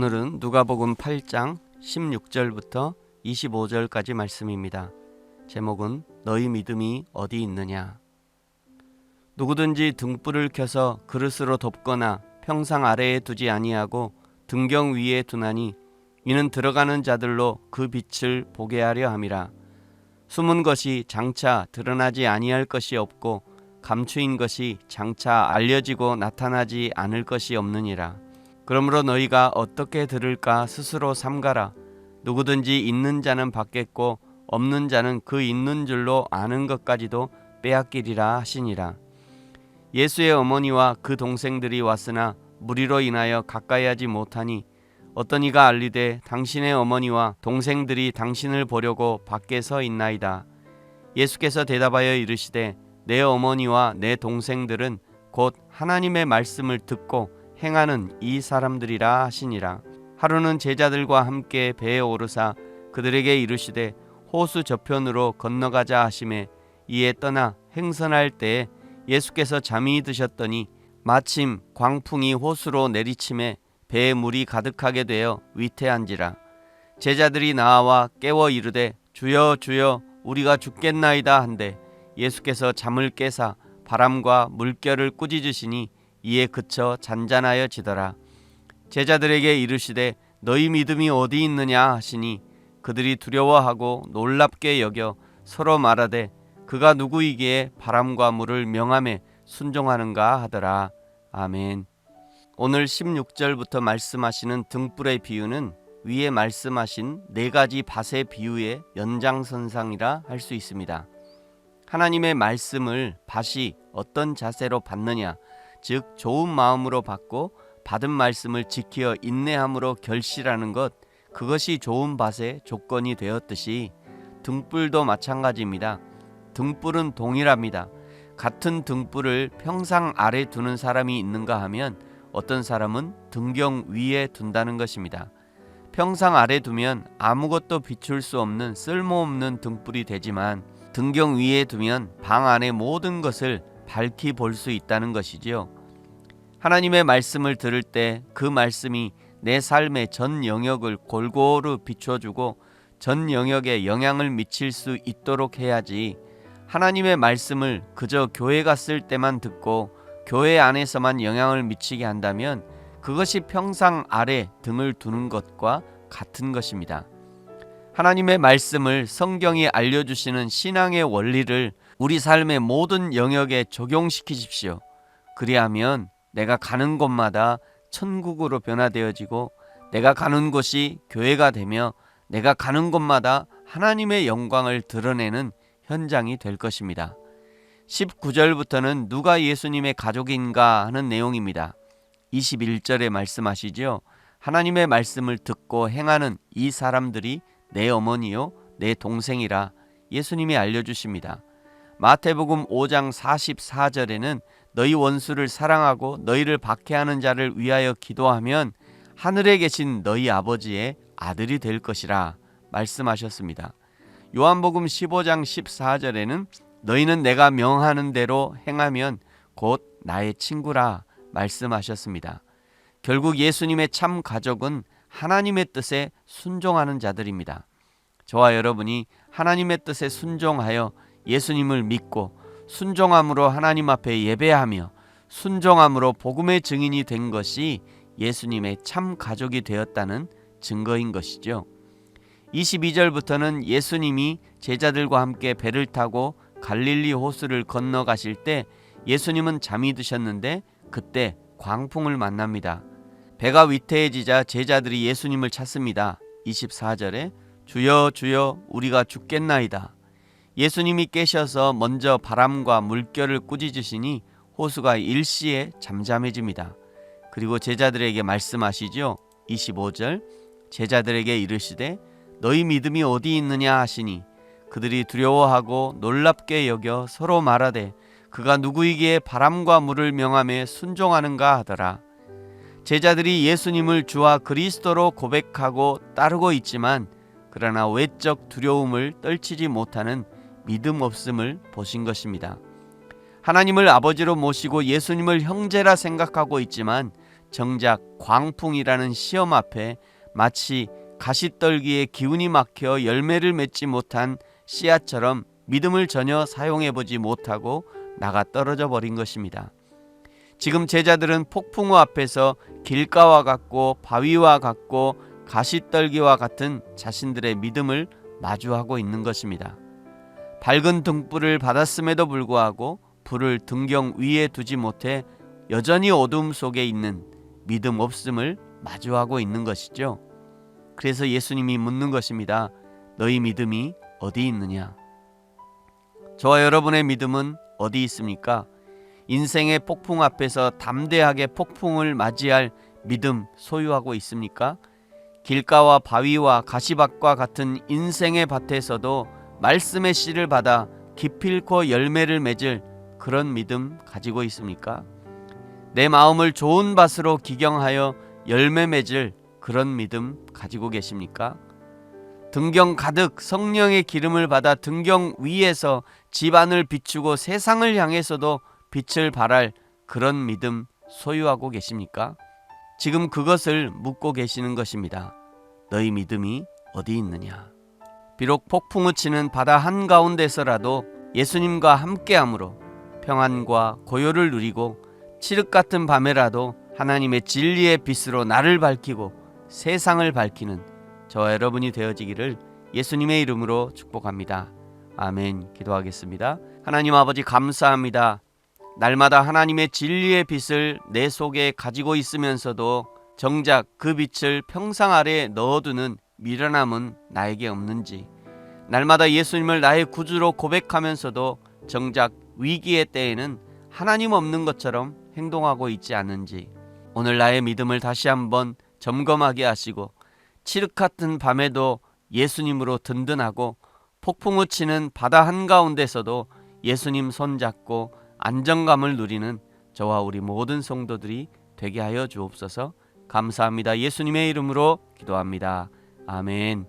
오늘은 누가복음 8장 16절부터 25절까지 말씀입니다. 제목은 너희 믿음이 어디 있느냐. 누구든지 등불을 켜서 그릇으로 덮거나 평상 아래에 두지 아니하고 등경 위에 두나니 이는 들어가는 자들로 그 빛을 보게 하려 함이라. 숨은 것이 장차 드러나지 아니할 것이 없고 감추인 것이 장차 알려지고 나타나지 않을 것이 없느니라. 그러므로 너희가 어떻게 들을까 스스로 삼가라. 누구든지 있는 자는 받겠고 없는 자는 그 있는 줄로 아는 것까지도 빼앗기리라 하시니라. 예수의 어머니와 그 동생들이 왔으나 무리로 인하여 가까이 하지 못하니 어떤 이가 알리되 당신의 어머니와 동생들이 당신을 보려고 밖에 서 있나이다. 예수께서 대답하여 이르시되 내 어머니와 내 동생들은 곧 하나님의 말씀을 듣고 행하는 이 사람들이라 하시니라. 하루는 제자들과 함께 배에 오르사 그들에게 이르시되 호수 저편으로 건너가자 하시매 이에 떠나 행선할 때에 예수께서 잠이 드셨더니 마침 광풍이 호수로 내리침에 배에 물이 가득하게 되어 위태한지라. 제자들이 나와 깨워 이르되 주여 주여 우리가 죽겠나이다 한데 예수께서 잠을 깨사 바람과 물결을 꾸짖으시니 이에 그쳐 잔잔하여 지더라. 제자들에게 이르시되 너희 믿음이 어디 있느냐 하시니 그들이 두려워하고 놀랍게 여겨 서로 말하되 그가 누구이기에 바람과 물을 명함에 순종하는가 하더라. 아멘. 오늘 16절부터 말씀하시는 등불의 비유는 위에 말씀하신 네 가지 밭의 비유의 연장선상이라 할 수 있습니다. 하나님의 말씀을 밭이 어떤 자세로 받느냐, 즉 좋은 마음으로 받고 받은 말씀을 지켜 인내함으로 결실하는 것, 그것이 좋은 밭의 조건이 되었듯이 등불도 마찬가지입니다. 등불은 동일합니다. 같은 등불을 평상 아래 두는 사람이 있는가 하면 어떤 사람은 등경 위에 둔다는 것입니다. 평상 아래 두면 아무것도 비출 수 없는 쓸모없는 등불이 되지만 등경 위에 두면 방 안의 모든 것을 밝히 볼 수 있다는 것이지요. 하나님의 말씀을 들을 때 그 말씀이 내 삶의 전 영역을 골고루 비춰주고 전 영역에 영향을 미칠 수 있도록 해야지, 하나님의 말씀을 그저 교회 갔을 때만 듣고 교회 안에서만 영향을 미치게 한다면 그것이 평상 아래 등을 두는 것과 같은 것입니다. 하나님의 말씀을, 성경이 알려주시는 신앙의 원리를 우리 삶의 모든 영역에 적용시키십시오. 그리하면 내가 가는 곳마다 천국으로 변화되어지고 내가 가는 곳이 교회가 되며 내가 가는 곳마다 하나님의 영광을 드러내는 현장이 될 것입니다. 19절부터는 누가 예수님의 가족인가 하는 내용입니다. 21절에 말씀하시죠. 하나님의 말씀을 듣고 행하는 이 사람들이 내 어머니요 내 동생이라 예수님이 알려주십니다. 마태복음 5장 44절에는 너희 원수를 사랑하고 너희를 박해하는 자를 위하여 기도하면 하늘에 계신 너희 아버지의 아들이 될 것이라 말씀하셨습니다. 요한복음 15장 14절에는 너희는 내가 명하는 대로 행하면 곧 나의 친구라 말씀하셨습니다. 결국 예수님의 참 가족은 하나님의 뜻에 순종하는 자들입니다. 저와 여러분이 하나님의 뜻에 순종하여 예수님을 믿고 순종함으로 하나님 앞에 예배하며 순종함으로 복음의 증인이 된 것이 예수님의 참 가족이 되었다는 증거인 것이죠. 22절부터는 예수님이 제자들과 함께 배를 타고 갈릴리 호수를 건너가실 때 예수님은 잠이 드셨는데 그때 광풍을 만납니다. 배가 위태해지자 제자들이 예수님을 찾습니다. 24절에 주여 주여 우리가 죽겠나이다. 예수님이 깨셔서 먼저 바람과 물결을 꾸짖으시니 호수가 일시에 잠잠해집니다. 그리고 제자들에게 말씀하시죠. 25절 제자들에게 이르시되 너희 믿음이 어디 있느냐 하시니 그들이 두려워하고 놀랍게 여겨 서로 말하되 그가 누구이기에 바람과 물을 명함에 순종하는가 하더라. 제자들이 예수님을 주와 그리스도로 고백하고 따르고 있지만 그러나 외적 두려움을 떨치지 못하는 믿음 없음을 보신 것입니다. 하나님을 아버지로 모시고 예수님을 형제라 생각하고 있지만 정작 광풍이라는 시험 앞에 마치 가시떨기에 기운이 막혀 열매를 맺지 못한 씨앗처럼 믿음을 전혀 사용해보지 못하고 나가 떨어져 버린 것입니다. 지금 제자들은 폭풍우 앞에서 길가와 같고 바위와 같고 가시떨기와 같은 자신들의 믿음을 마주하고 있는 것입니다. 밝은 등불을 받았음에도 불구하고 불을 등경 위에 두지 못해 여전히 어둠 속에 있는 믿음 없음을 마주하고 있는 것이죠. 그래서 예수님이 묻는 것입니다. 너희 믿음이 어디 있느냐? 저와 여러분의 믿음은 어디 있습니까? 인생의 폭풍 앞에서 담대하게 폭풍을 맞이할 믿음 소유하고 있습니까? 길가와 바위와 가시밭과 같은 인생의 밭에서도 말씀의 씨를 받아 기필코 열매를 맺을 그런 믿음 가지고 있습니까? 내 마음을 좋은 밭으로 기경하여 열매 맺을 그런 믿음 가지고 계십니까? 등경 가득 성령의 기름을 받아 등경 위에서 집안을 비추고 세상을 향해서도 빛을 발할 그런 믿음 소유하고 계십니까? 지금 그것을 묻고 계시는 것입니다. 너희 믿음이 어디 있느냐? 비록 폭풍우 치는 바다 한가운데서라도 예수님과 함께함으로 평안과 고요를 누리고 칠흑 같은 밤에라도 하나님의 진리의 빛으로 나를 밝히고 세상을 밝히는 저와 여러분이 되어지기를 예수님의 이름으로 축복합니다. 아멘. 기도하겠습니다. 하나님 아버지 감사합니다. 날마다 하나님의 진리의 빛을 내 속에 가지고 있으면서도 정작 그 빛을 평상 아래에 넣어두는 미련함은 나에게 없는지, 날마다 예수님을 나의 구주로 고백하면서도 정작 위기의 때에는 하나님 없는 것처럼 행동하고 있지 않은지, 오늘 나의 믿음을 다시 한번 점검하게 하시고 칠흑 같은 밤에도 예수님으로 든든하고 폭풍우 치는 바다 한가운데서도 예수님 손잡고 안정감을 누리는 저와 우리 모든 성도들이 되게 하여 주옵소서. 감사합니다. 예수님의 이름으로 기도합니다. 아멘.